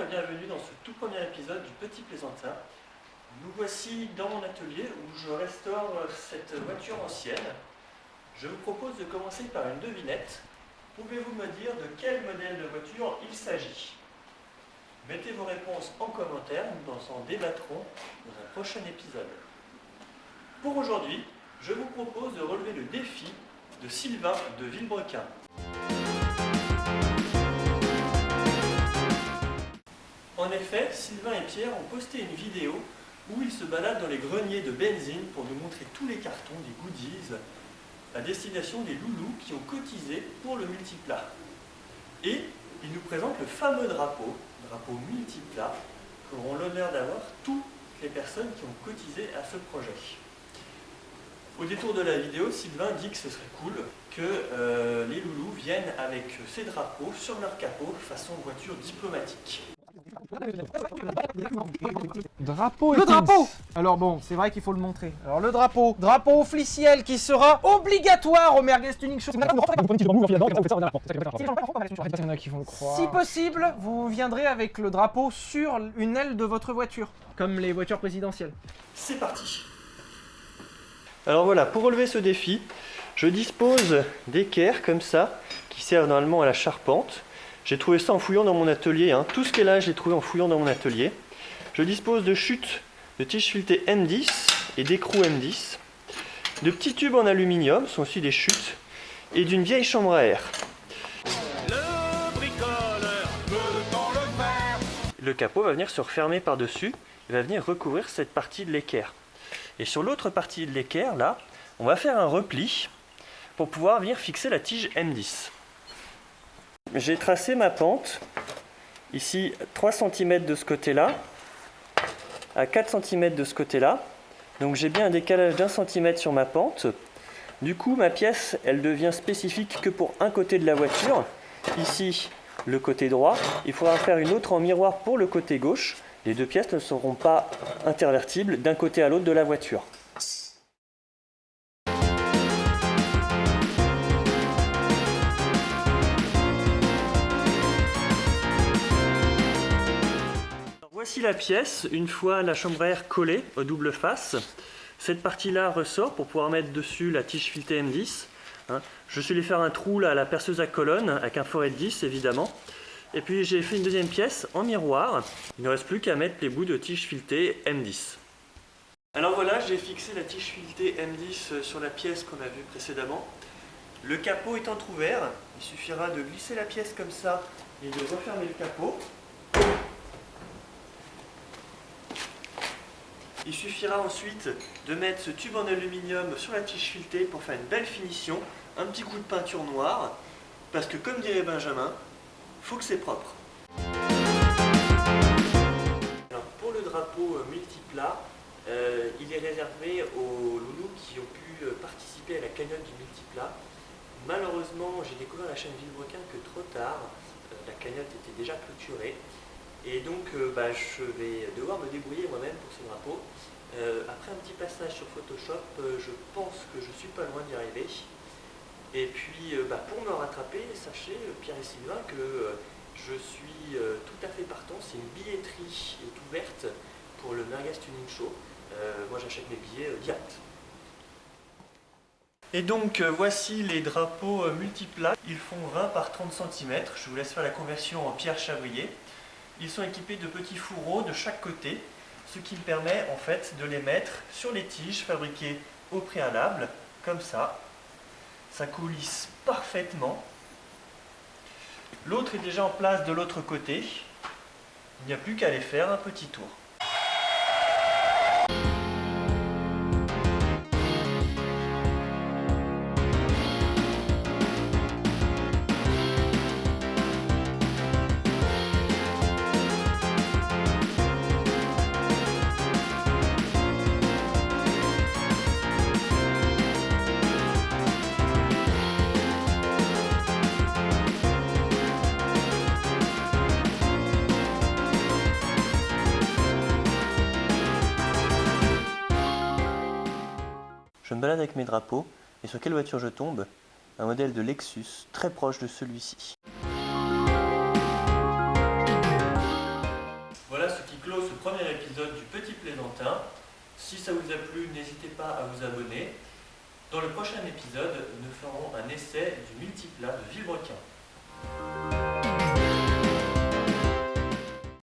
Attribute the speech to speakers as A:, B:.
A: et bienvenue dans ce tout premier épisode du Petit Plaisantin. Nous voici dans mon atelier où je restaure cette voiture ancienne. Je vous propose de commencer par une devinette. Pouvez-vous me dire de quel modèle de voiture il s'agit? Mettez vos réponses en commentaire, nous en débattrons dans un prochain épisode. Pour aujourd'hui, je vous propose de relever le défi de Sylvain de Villebrequin. En effet, Sylvain et Pierre ont posté une vidéo où ils se baladent dans les greniers de benzine pour nous montrer tous les cartons des goodies à destination des loulous qui ont cotisé pour le multiplat. Et ils nous présentent le fameux drapeau multiplat, qu'auront l'honneur d'avoir toutes les personnes qui ont cotisé à ce projet. Au détour de la vidéo, Sylvain dit que ce serait cool que les loulous viennent avec ces drapeaux sur leur capot façon voiture diplomatique.
B: Drapeau et
C: Le
B: pins.
C: drapeau! Alors bon, c'est vrai qu'il faut le montrer. Alors le drapeau officiel qui sera obligatoire au Merguez Tuning Show.
B: Il y en a qui vont le croire.
C: Si possible, vous viendrez avec le drapeau sur une aile de votre voiture, comme les voitures présidentielles.
A: C'est parti. Alors voilà, pour relever ce défi, je dispose d'équerres comme ça, qui servent normalement à la charpente. J'ai trouvé ça en fouillant dans mon atelier, tout ce qui est là, je l'ai trouvé en fouillant dans mon atelier. Je dispose de chutes de tiges filetées M10 et d'écrous M10, de petits tubes en aluminium, sont aussi des chutes, et d'une vieille chambre à air.
D: Le bricoleur veut dans le verre.
A: Le capot va venir se refermer par-dessus, il va venir recouvrir cette partie de l'équerre. Et sur l'autre partie de l'équerre, là, on va faire un repli pour pouvoir venir fixer la tige M10. J'ai tracé ma pente, ici 3 cm de ce côté-là, à 4 cm de ce côté-là. Donc j'ai bien un décalage d'1 cm sur ma pente. Du coup, ma pièce, elle devient spécifique que pour un côté de la voiture. Ici, le côté droit. Il faudra faire une autre en miroir pour le côté gauche. Les deux pièces ne seront pas intervertibles d'un côté à l'autre de la voiture. Voici la pièce, une fois la chambre à air collée aux doubles faces. Cette partie-là ressort pour pouvoir mettre dessus la tige filetée M10. Je suis allé faire un trou là à la perceuse à colonne avec un foret de 10 évidemment. Et puis j'ai fait une deuxième pièce en miroir. Il ne reste plus qu'à mettre les bouts de tige filetée M10. Alors voilà, j'ai fixé la tige filetée M10 sur la pièce qu'on a vue précédemment. Le capot est entrouvert. Il suffira de glisser la pièce comme ça et de refermer le capot. Il suffira ensuite de mettre ce tube en aluminium sur la tige filetée pour faire une belle finition, un petit coup de peinture noire, parce que comme dirait Benjamin, faut que c'est propre. Alors pour le drapeau multiplat, il est réservé aux loulous qui ont pu participer à la cagnotte du multiplat. Malheureusement, j'ai découvert la chaîne Villebrequin que trop tard, la cagnotte était déjà clôturée. Et donc je vais devoir me débrouiller moi-même pour ce drapeau. Après un petit passage sur Photoshop, je pense que je suis pas loin d'y arriver. Et puis pour me rattraper, sachez Pierre et Sylvain que je suis tout à fait partant. C'est une billetterie est ouverte pour le Merguez Tuning Show. Moi j'achète mes billets direct. Et donc voici les drapeaux multiplats. Ils font 20 par 30 cm. Je vous laisse faire la conversion en pierre chavrier. Ils sont équipés de petits fourreaux de chaque côté, ce qui me permet en fait de les mettre sur les tiges fabriquées au préalable, comme ça. Ça coulisse parfaitement. L'autre est déjà en place de l'autre côté. Il n'y a plus qu'à aller faire un petit tour. Je me balade avec mes drapeaux, et sur quelle voiture je tombe? Un modèle de Lexus, très proche de celui-ci. clôt ce premier épisode du Petit Plaisantin. Si ça vous a plu, n'hésitez pas à vous abonner. Dans le prochain épisode, nous ferons un essai du multiplat de Villebrequin.